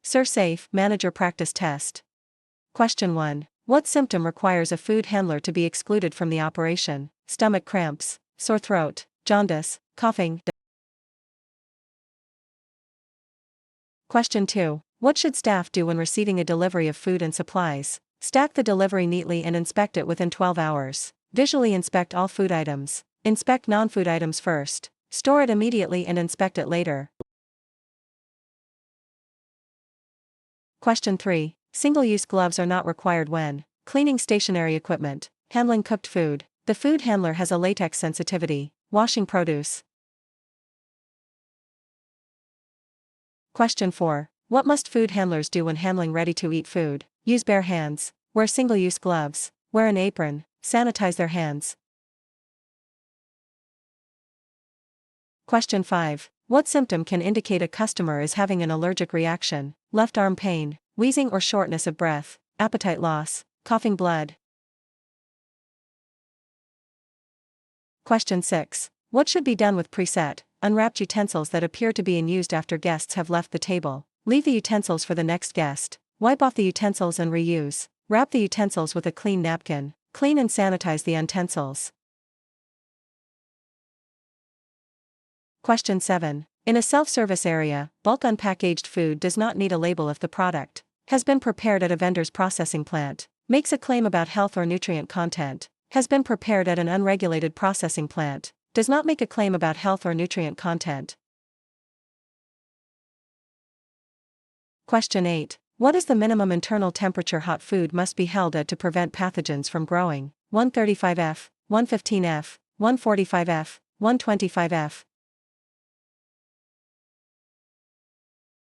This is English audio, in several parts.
ServSafe Manager Practice Test. Question 1. What symptom requires a food handler to be excluded from the operation? Stomach cramps, sore throat, jaundice, coughing. Question 2. What should staff do when receiving a delivery of food and supplies? Stack the delivery neatly and inspect it within 12 hours. Visually inspect all food items. Inspect non-food items first. Store it immediately and inspect it later. Question 3. Single-use gloves are not required when cleaning stationary equipment, handling cooked food. The food handler has a latex sensitivity. Washing produce. Question 4. What must food handlers do when handling ready-to-eat food? Use bare hands. Wear single-use gloves. Wear an apron. Sanitize their hands. Question 5. What symptom can indicate a customer is having an allergic reaction? Left arm pain, wheezing or shortness of breath, appetite loss, coughing blood. Question 6. What should be done with preset, unwrapped utensils that appear to be in use after guests have left the table? Leave the utensils for the next guest. Wipe off the utensils and reuse. Wrap the utensils with a clean napkin. Clean and sanitize the utensils. Question 7. In a self-service area, bulk unpackaged food does not need a label if the product has been prepared at a vendor's processing plant, makes a claim about health or nutrient content, has been prepared at an unregulated processing plant, does not make a claim about health or nutrient content. Question 8. What is the minimum internal temperature hot food must be held at to prevent pathogens from growing? 135 F, 115 F, 145 F, 125 F.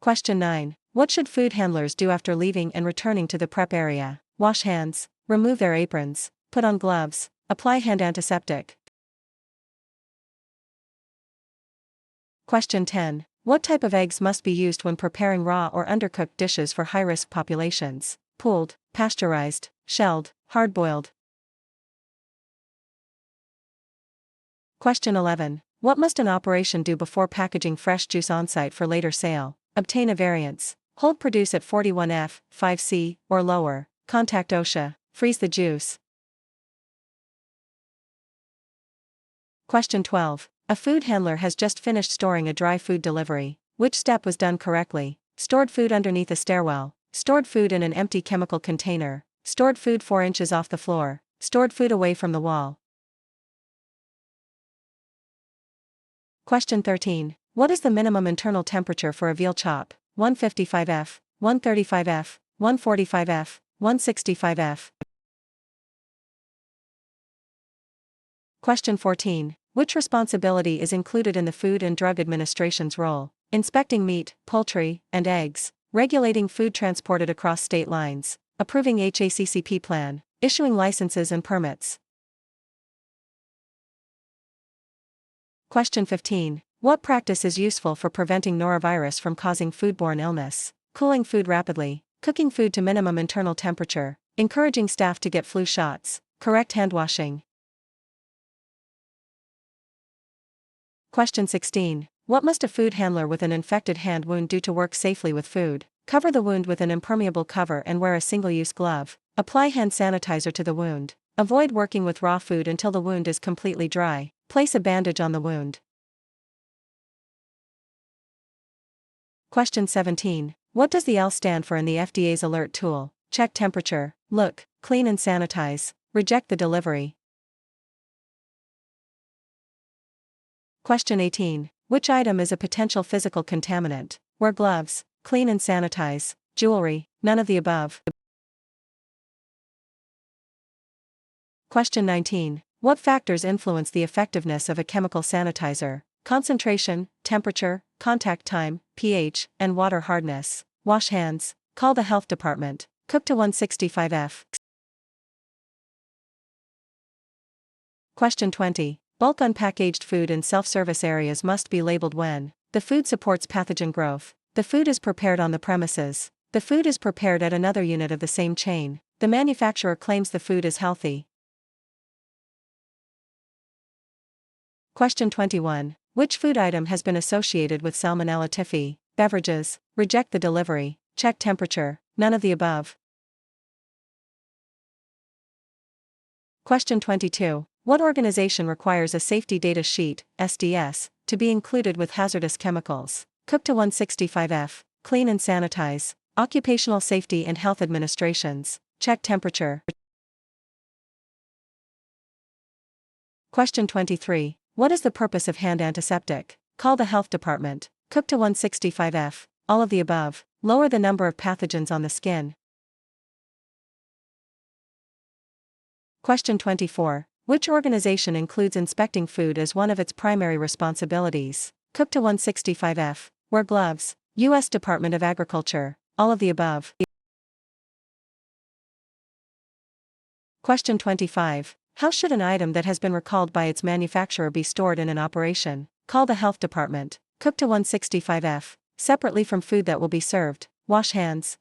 Question 9. What should food handlers do after leaving and returning to the prep area? Wash hands, remove their aprons, put on gloves, apply hand antiseptic. Question 10. What type of eggs must be used when preparing raw or undercooked dishes for high-risk populations? Pooled, pasteurized, shelled, hard-boiled. Question 11. What must an operation do before packaging fresh juice on-site for later sale? Obtain a variance. Hold produce at 41 F, 5 C, or lower. Contact OSHA. Freeze the juice. Question 12. A food handler has just finished storing a dry food delivery. Which step was done correctly? Stored food underneath a stairwell. Stored food in an empty chemical container. Stored food 4 inches off the floor. Stored food away from the wall. Question 13. What is the minimum internal temperature for a veal chop? 155 F, 135 F, 145 F, 165 F. Question 14. Which responsibility is included in the Food and Drug Administration's role? Inspecting meat, poultry, and eggs, regulating food transported across state lines, approving HACCP plan, issuing licenses and permits. Question 15. What practice is useful for preventing norovirus from causing foodborne illness? Cooling food rapidly, cooking food to minimum internal temperature, encouraging staff to get flu shots, correct hand washing. Question 16. What must a food handler with an infected hand wound do to work safely with food? Cover the wound with an impermeable cover and wear a single-use glove. Apply hand sanitizer to the wound. Avoid working with raw food until the wound is completely dry. Place a bandage on the wound. Question 17. What does the L stand for in the FDA's alert tool? Check temperature, look, clean and sanitize, reject the delivery. Question 18. Which item is a potential physical contaminant? Wear gloves, clean and sanitize, jewelry, none of the above. Question 19. What factors influence the effectiveness of a chemical sanitizer? Concentration, temperature, contact time, pH, and water hardness. Wash hands, call the health department, cook to 165 F. Question 20. Bulk unpackaged food in self-service areas must be labeled when the food supports pathogen growth, the food is prepared on the premises, the food is prepared at another unit of the same chain, the manufacturer claims the food is healthy. Question 21. Which food item has been associated with Salmonella typhi? Beverages, reject the delivery. Check temperature, none of the above. Question 22. What organization requires a safety data sheet, SDS, to be included with hazardous chemicals? Cook to 165F, clean and sanitize. Occupational Safety and Health Administrations, check temperature. Question 23. What is the purpose of hand antiseptic? Call the health department. Cook to 165F, all of the above. Lower the number of pathogens on the skin. Question 24. Which organization includes inspecting food as one of its primary responsibilities? Cook to 165F, wear gloves. U.S. Department of Agriculture, all of the above. Question 25. How should an item that has been recalled by its manufacturer be stored in an operation? Call the health department. Cook to 165F, separately from food that will be served. Wash hands.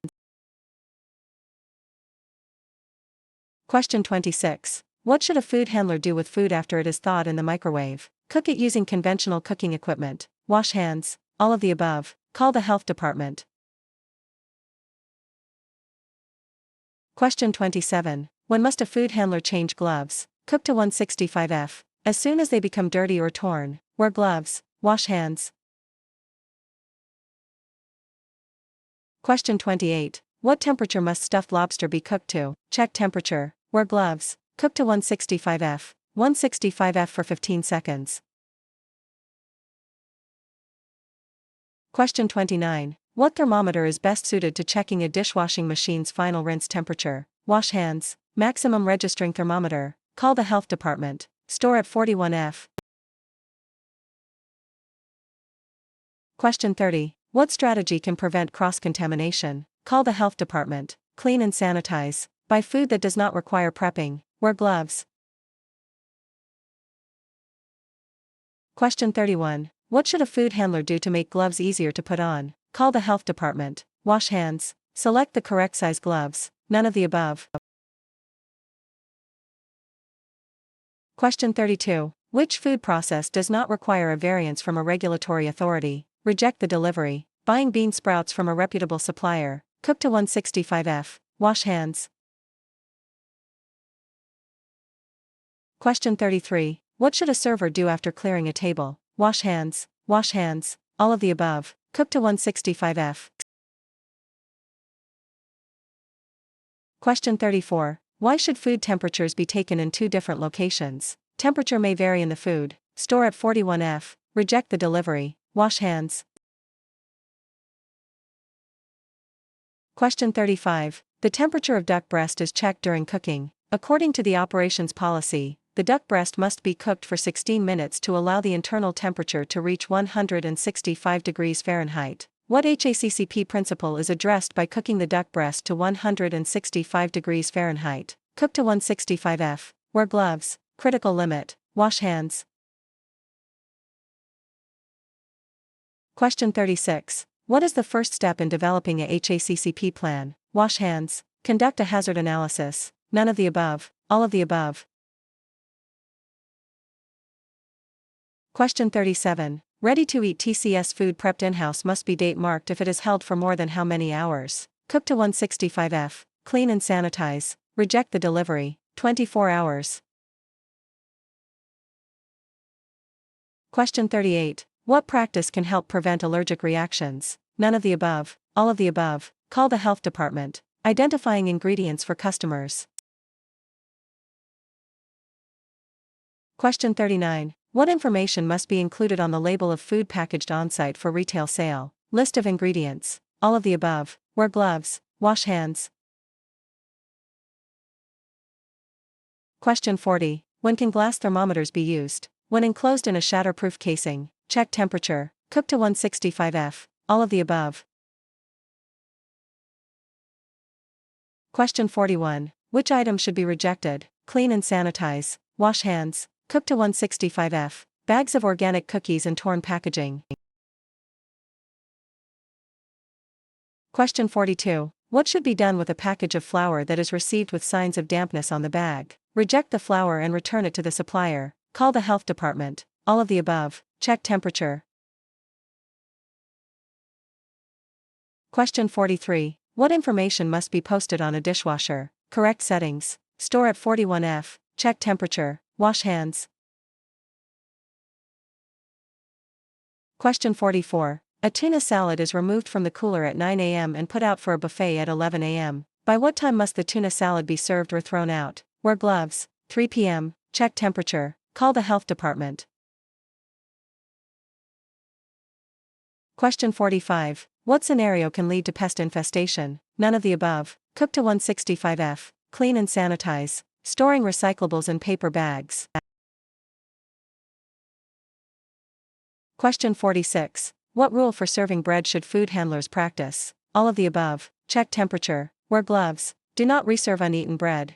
Question 26. What should a food handler do with food after it is thawed in the microwave? Cook it using conventional cooking equipment. Wash hands, all of the above. Call the health department. Question 27. When must a food handler change gloves? Cook to 165F. As soon as they become dirty or torn, wear gloves. Wash hands. Question 28. What temperature must stuffed lobster be cooked to? Check temperature, wear gloves. Cook to 165F. 165F for 15 seconds. Question 29. What thermometer is best suited to checking a dishwashing machine's final rinse temperature? Wash hands. Maximum registering thermometer. Call the health department. Store at 41F. Question 30. What strategy can prevent cross-contamination? Call the health department. Clean and sanitize. Buy food that does not require prepping. Wear gloves. Question 31. What should a food handler do to make gloves easier to put on? Call the health department. Wash hands. Select the correct size gloves. None of the above. Question 32. Which food process does not require a variance from a regulatory authority? Reject the delivery. Buying bean sprouts from a reputable supplier. Cook to 165F. Wash hands. Question 33. What should a server do after clearing a table? Wash hands. Wash hands. All of the above. Cook to 165F. Question 34. Why should food temperatures be taken in two different locations? Temperature may vary in the food. Store at 41F. Reject the delivery. Wash hands. Question 35. The temperature of duck breast is checked during cooking. According to the operations policy, the duck breast must be cooked for 16 minutes to allow the internal temperature to reach 165 degrees Fahrenheit. What HACCP principle is addressed by cooking the duck breast to 165 degrees Fahrenheit? Cook to 165F. Wear gloves. Critical limit. Wash hands. Question 36. What is the first step in developing a HACCP plan? Wash hands. Conduct a hazard analysis. None of the above. All of the above. Question 37. Ready-to-eat TCS food prepped in-house must be date-marked if it is held for more than how many hours? Cook to 165F. Clean and sanitize. Reject the delivery. 24 hours. Question 38. What practice can help prevent allergic reactions? None of the above. All of the above. Call the health department. Identifying ingredients for customers. Question 39. What information must be included on the label of food packaged on-site for retail sale? List of ingredients. All of the above. Wear gloves. Wash hands. Question 40. When can glass thermometers be used? When enclosed in a shatterproof casing. Check temperature. Cook to 165F. All of the above. Question 41. Which item should be rejected? Clean and sanitize. Wash hands. Cook to 165F. Bags of organic cookies and torn packaging. Question 42. What should be done with a package of flour that is received with signs of dampness on the bag? Reject the flour and return it to the supplier. Call the health department. All of the above. Check temperature. Question 43. What information must be posted on a dishwasher? Correct settings. Store at 41°F. Check temperature. Wash hands. Question 44. A tuna salad is removed from the cooler at 9 a.m. and put out for a buffet at 11 a.m. By what time must the tuna salad be served or thrown out? Wear gloves. 3 p.m. Check temperature. Call the health department. Question 45. What scenario can lead to pest infestation? None of the above. Cook to 165°F. Clean and sanitize. Storing recyclables in paper bags. Question 46. What rule for serving bread should food handlers practice? All of the above. Check temperature. Wear gloves. Do not reserve uneaten bread.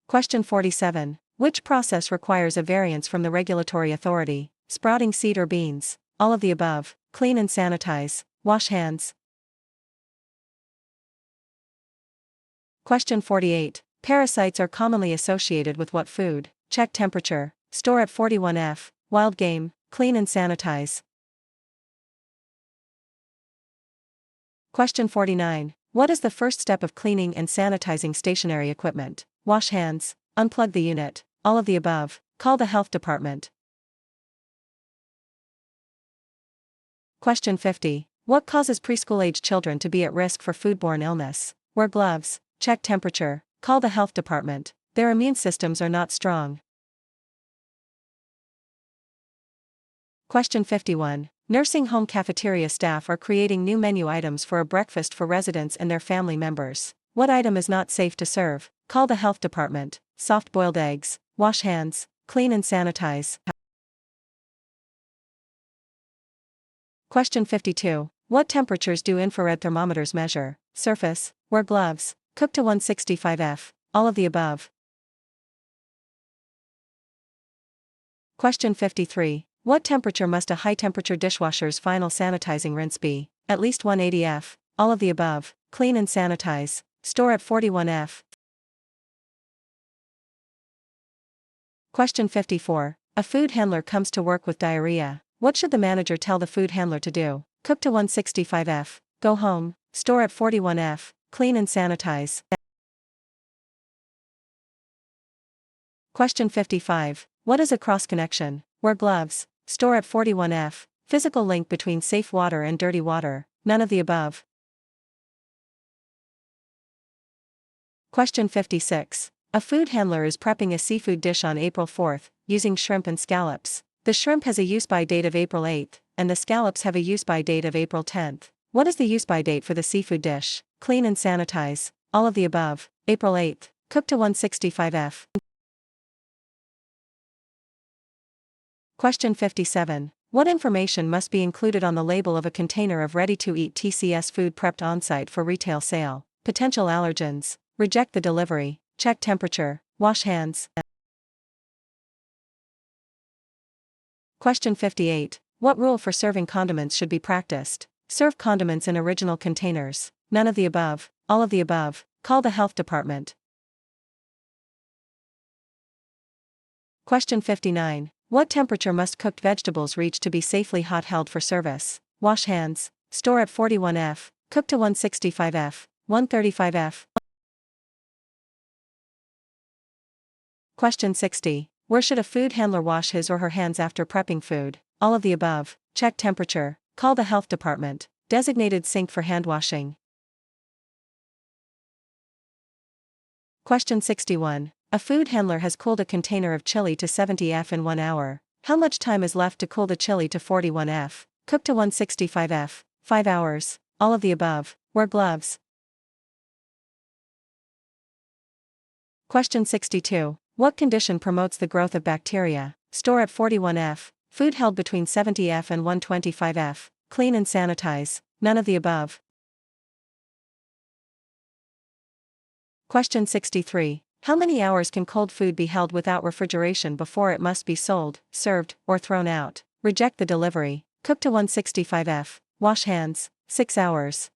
Question 47. Which process requires a variance from the regulatory authority? Sprouting seed or beans? All of the above. Clean and sanitize. Wash hands. Question 48. Parasites are commonly associated with what food? Check temperature. Store at 41°F. Wild game. Clean and sanitize. Question 49. What is the first step of cleaning and sanitizing stationary equipment? Wash hands. Unplug the unit. All of the above. Call the health department. Question 50. What causes preschool-age children to be at risk for foodborne illness? Wear gloves. Check temperature. Call the health department. Their immune systems are not strong. Question 51. Nursing home cafeteria staff are creating new menu items for a breakfast for residents and their family members. What item is not safe to serve? Call the health department. Soft-boiled eggs. Wash hands. Clean and sanitize. Question 52. What temperatures do infrared thermometers measure? Surface. Wear gloves. Cook to 165°F. All of the above. Question 53. What temperature must a high-temperature dishwasher's final sanitizing rinse be? At least 180°F. All of the above. Clean and sanitize. Store at 41°F. Question 54. A food handler comes to work with diarrhea. What should the manager tell the food handler to do? Cook to 165°F. Go home. Store at 41°F. Clean and sanitize. Question 55. What is a cross-connection? Wear gloves. Store at 41°F. Physical link between safe water and dirty water. None of the above. Question 56. A food handler is prepping a seafood dish on April 4th, using shrimp and scallops. The shrimp has a use-by date of April 8th, and the scallops have a use-by date of April 10th. What is the use-by date for the seafood dish? Clean and sanitize. All of the above. April 8th. Cook to 165°F. Question 57. What information must be included on the label of a container of ready-to-eat TCS food prepped on-site for retail sale? Potential allergens. Reject the delivery. Check temperature. Wash hands. Question 58. What rule for serving condiments should be practiced? Serve condiments in original containers. None of the above. All of the above. Call the health department. Question 59. What temperature must cooked vegetables reach to be safely hot held for service? Wash hands. Store at 41°F. Cook to 165°F. 135°F. Question 60. Where should a food handler wash his or her hands after prepping food? All of the above. Check temperature. Call the health department. Designated sink for hand washing. Question 61. A food handler has cooled a container of chili to 70°F in 1 hour. How much time is left to cool the chili to 41°F? Cook to 165°F. 5 hours. All of the above. Wear gloves. Question 62. What condition promotes the growth of bacteria? Store at 41°F. Food held between 70°F and 125°F. Clean and sanitize. None of the above. Question 63. How many hours can cold food be held without refrigeration before it must be sold, served, or thrown out? Reject the delivery. Cook to 165°F. Wash hands. 6 hours.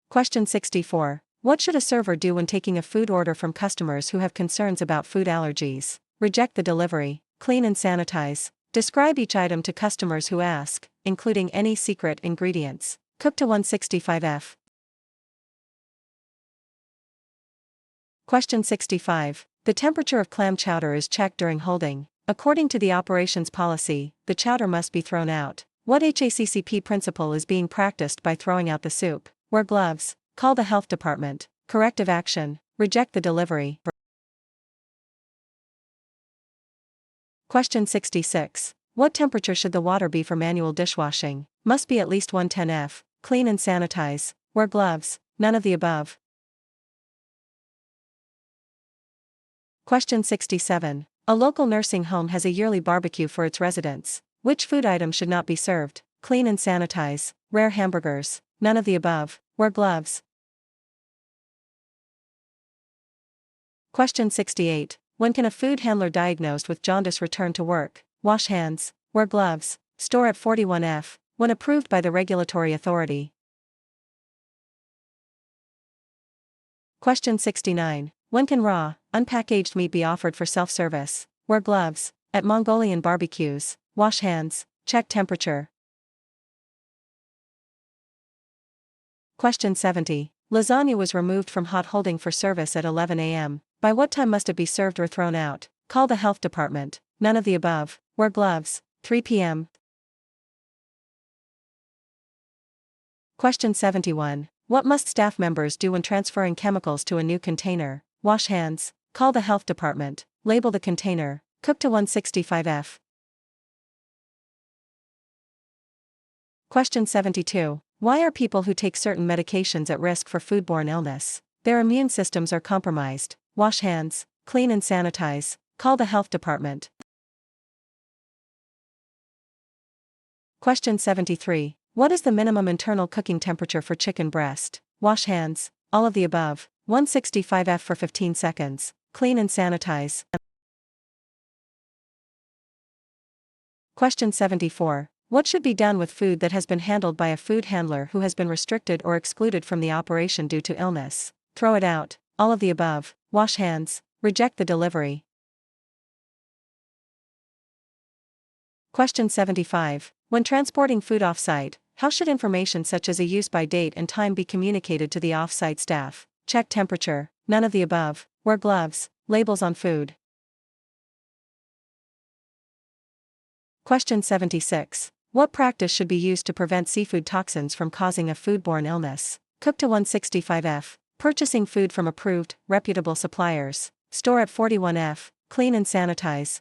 Question 64. What should a server do when taking a food order from customers who have concerns about food allergies? Reject the delivery. Clean and sanitize. Describe each item to customers who ask, including any secret ingredients. Cook to 165°F. Question 65. The temperature of clam chowder is checked during holding. According to the operations policy, the chowder must be thrown out. What HACCP principle is being practiced by throwing out the soup? Wear gloves. Call the health department. Corrective action. Reject the delivery. Question 66. What temperature should the water be for manual dishwashing? Must be at least 110°F. Clean and sanitize. Wear gloves. None of the above. Question 67. A local nursing home has a yearly barbecue for its residents. Which food item should not be served? Clean and sanitize. Rare hamburgers. None of the above. Wear gloves. Question 68. When can a food handler diagnosed with jaundice return to work? Wash hands. Wear gloves. Store at 41°F. When approved by the regulatory authority. Question 69. When can raw, unpackaged meat be offered for self-service? Wear gloves. At Mongolian barbecues. Wash hands. Check temperature. Question 70. Lasagna was removed from hot holding for service at 11 a.m. By what time must it be served or thrown out? Call the health department. None of the above. Wear gloves. 3 p.m. Question 71. What must staff members do when transferring chemicals to a new container? Wash hands. Call the health department. Label the container. Cook to 165°F. Question 72. Why are people who take certain medications at risk for foodborne illness? Their immune systems are compromised. Wash hands. Clean and sanitize. Call the health department. Question 73. What is the minimum internal cooking temperature for chicken breast? Wash hands. All of the above. 165°F for 15 seconds. Clean and sanitize. Question 74. What should be done with food that has been handled by a food handler who has been restricted or excluded from the operation due to illness? Throw it out. All of the above. Wash hands. Reject the delivery. Question 75. When transporting food off-site, how should information such as a use-by date and time be communicated to the off-site staff? Check temperature. None of the above. Wear gloves. Labels on food. Question 76. What practice should be used to prevent seafood toxins from causing a foodborne illness? Cook to 165°F. Purchasing food from approved, reputable suppliers. Store at 41°F. Clean and sanitize.